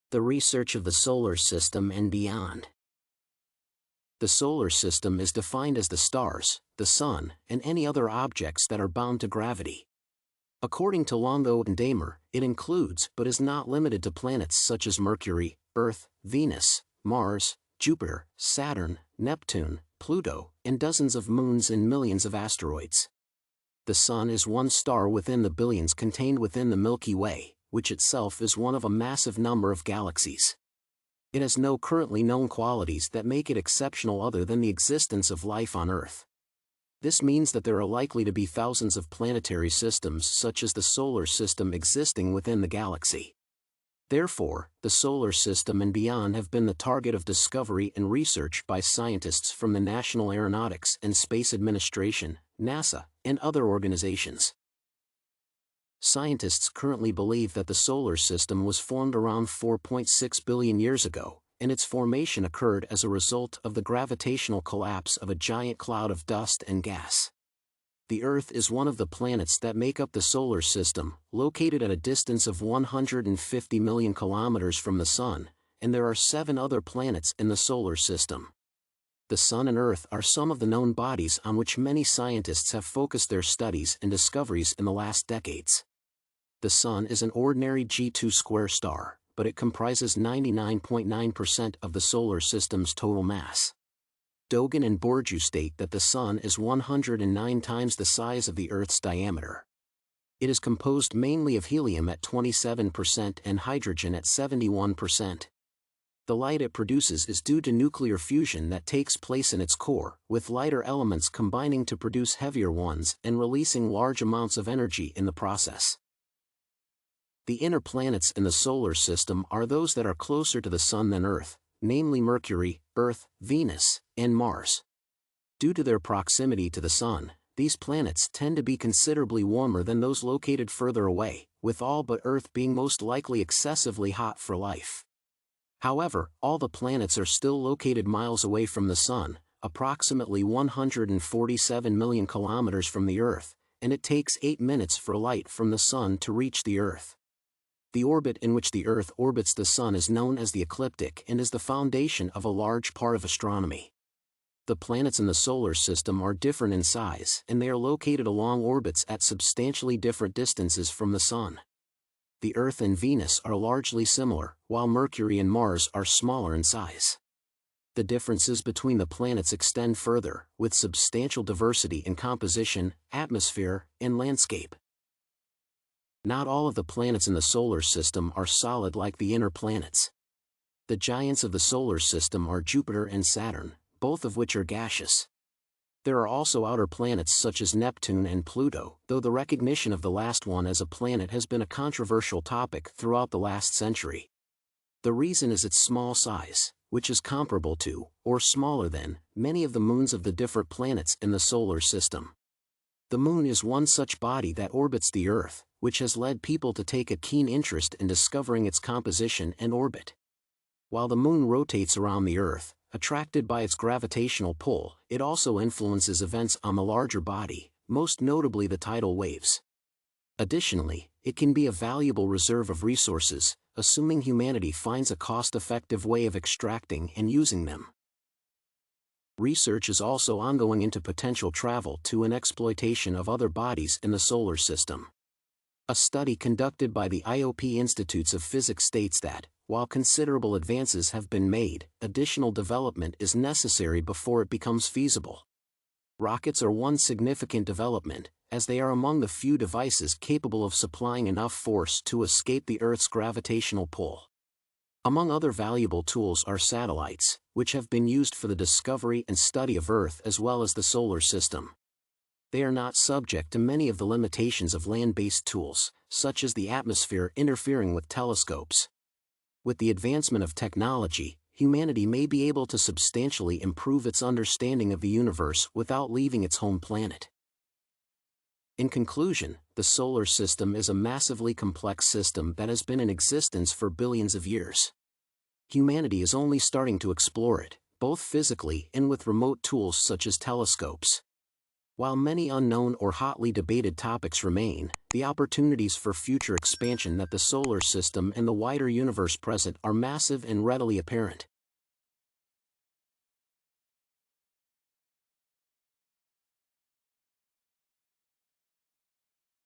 The research of the solar system and beyond. The solar system is defined as the stars, the sun, and any other objects that are bound to gravity. According to Longo and Damer, it includes but is not limited to planets such as Mercury, Earth, Venus, Mars, Jupiter, Saturn, Neptune, Pluto, and dozens of moons and millions of asteroids. The Sun is one star within the billions contained within the Milky Way, which itself is one of a massive number of galaxies. It has no currently known qualities that make it exceptional other than the existence of life on Earth. This means that there are likely to be thousands of planetary systems such as the solar system existing within the galaxy. Therefore, the solar system and beyond have been the target of discovery and research by scientists from the National Aeronautics and Space Administration, NASA, and other organizations. Scientists currently believe that the solar system was formed around 4.6 billion years ago, and its formation occurred as a result of the gravitational collapse of a giant cloud of dust and gas. The Earth is one of the planets that make up the solar system, located at a distance of 150 million kilometers from the Sun, and there are 7 other planets in the solar system. The Sun and Earth are some of the known bodies on which many scientists have focused their studies and discoveries in the last decades. The Sun is an ordinary G2 star, but it comprises 99.9% of the solar system's total mass. Doğan and Burcu state that the Sun is 109 times the size of the Earth's diameter. It is composed mainly of helium at 27% and hydrogen at 71%. The light it produces is due to nuclear fusion that takes place in its core, with lighter elements combining to produce heavier ones and releasing large amounts of energy in the process. The inner planets in the solar system are those that are closer to the Sun than Earth, namely Mercury, Earth, Venus, and Mars. Due to their proximity to the Sun, these planets tend to be considerably warmer than those located further away, with all but Earth being most likely excessively hot for life. However, all the planets are still located miles away from the Sun, approximately 147 million kilometers from the Earth, and it takes 8 minutes for light from the Sun to reach the Earth. The orbit in which the Earth orbits the Sun is known as the ecliptic and is the foundation of a large part of astronomy. The planets in the solar system are different in size and they are located along orbits at substantially different distances from the Sun. The Earth and Venus are largely similar, while Mercury and Mars are smaller in size. The differences between the planets extend further, with substantial diversity in composition, atmosphere, and landscape. Not all of the planets in the solar system are solid like the inner planets. The giants of the solar system are Jupiter and Saturn, both of which are gaseous. There are also outer planets such as Neptune and Pluto, though the recognition of the last one as a planet has been a controversial topic throughout the last century. The reason is its small size, which is comparable to, or smaller than, many of the moons of the different planets in the solar system. The Moon is one such body that orbits the Earth, which has led people to take a keen interest in discovering its composition and orbit. While the Moon rotates around the Earth, attracted by its gravitational pull, it also influences events on the larger body, most notably the tidal waves. Additionally, it can be a valuable reserve of resources, assuming humanity finds a cost-effective way of extracting and using them. Research is also ongoing into potential travel to and exploitation of other bodies in the solar system. A study conducted by the IOP Institutes of Physics states that, while considerable advances have been made, additional development is necessary before it becomes feasible. Rockets are one significant development, as they are among the few devices capable of supplying enough force to escape the Earth's gravitational pull. Among other valuable tools are satellites, which have been used for the discovery and study of Earth as well as the solar system. They are not subject to many of the limitations of land-based tools, such as the atmosphere interfering with telescopes. With the advancement of technology, humanity may be able to substantially improve its understanding of the universe without leaving its home planet. In conclusion, the solar system is a massively complex system that has been in existence for billions of years. Humanity is only starting to explore it, both physically and with remote tools such as telescopes. While many unknown or hotly debated topics remain, the opportunities for future expansion that the solar system and the wider universe present are massive and readily apparent.